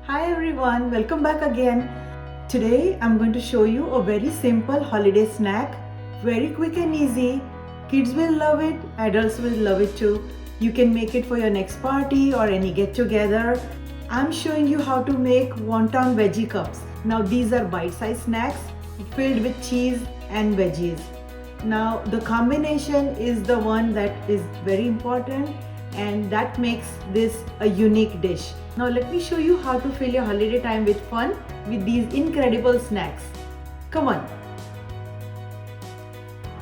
Hi everyone, welcome back again. Today I'm going to show you a very simple holiday snack. Very quick and easy. Kids will love it, adults will love it too. You can make it for your next party or any get together. I'm showing you how to make Wonton Veggie cups. Now these are bite-sized snacks filled with cheese and veggies. Now the combination is the one that is very important and that makes this a unique dish. Now let me show you how to fill your holiday time with fun with these incredible snacks. Come on.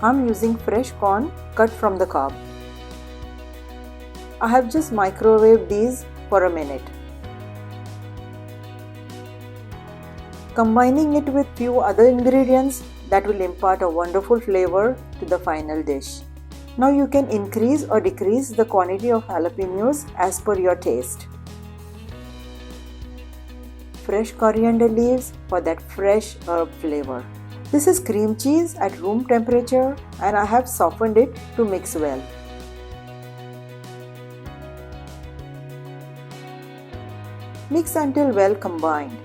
I'm using fresh corn cut from the cob. I have just microwaved these for a minute. Combining it with few other ingredients that will impart a wonderful flavor to the final dish. Now you can increase or decrease the quantity of jalapenos as per your taste. Fresh coriander leaves for that fresh herb flavor. This is cream cheese at room temperature and I have softened it to mix well. Mix until well combined.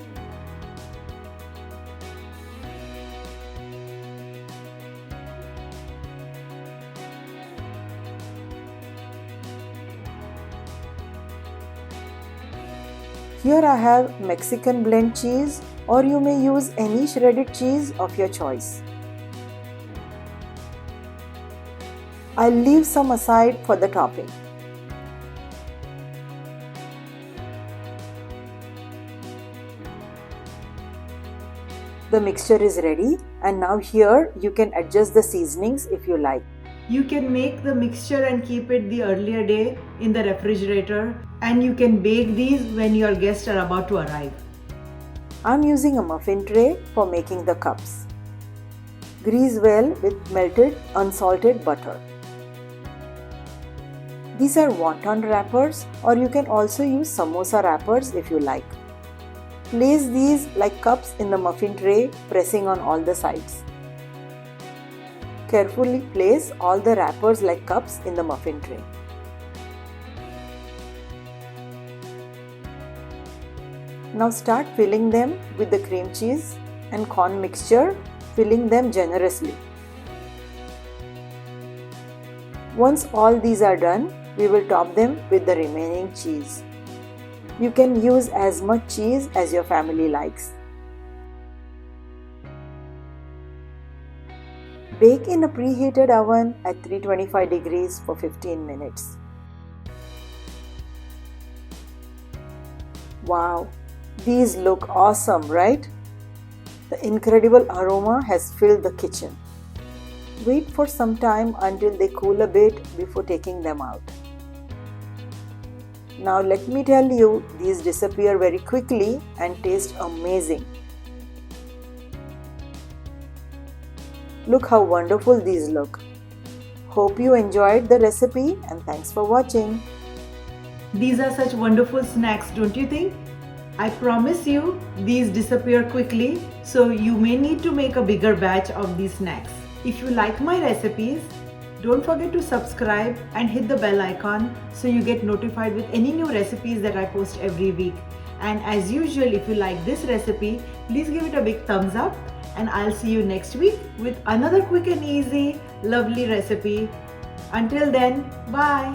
Here I have Mexican blend cheese, or you may use any shredded cheese of your choice. I'll leave some aside for the topping. The mixture is ready and now here you can adjust the seasonings if you like. You can make the mixture and keep it the earlier day in the refrigerator, and you can bake these when your guests are about to arrive. I'm using a muffin tray for making the cups. Grease well with melted unsalted butter. These are wonton wrappers, or you can also use samosa wrappers if you like. Place these like cups in the muffin tray, pressing on all the sides. Carefully place all the wrappers like cups in the muffin tray. Now start filling them with the cream cheese and corn mixture, filling them generously. Once all these are done, we will top them with the remaining cheese. You can use as much cheese as your family likes. Bake in a preheated oven at 325 degrees for 15 minutes. Wow, these look awesome, right? The incredible aroma has filled the kitchen. Wait for some time until they cool a bit before taking them out. Now let me tell you, these disappear very quickly and taste amazing. Look how wonderful these look. Hope you enjoyed the recipe and thanks for watching. These are such wonderful snacks, don't you think? I promise you, these disappear quickly, so you may need to make a bigger batch of these snacks. If you like my recipes, don't forget to subscribe and hit the bell icon so you get notified with any new recipes that I post every week. And as usual, if you like this recipe, please give it a big thumbs up. And I'll see you next week with another quick and easy, lovely recipe. Until then, bye.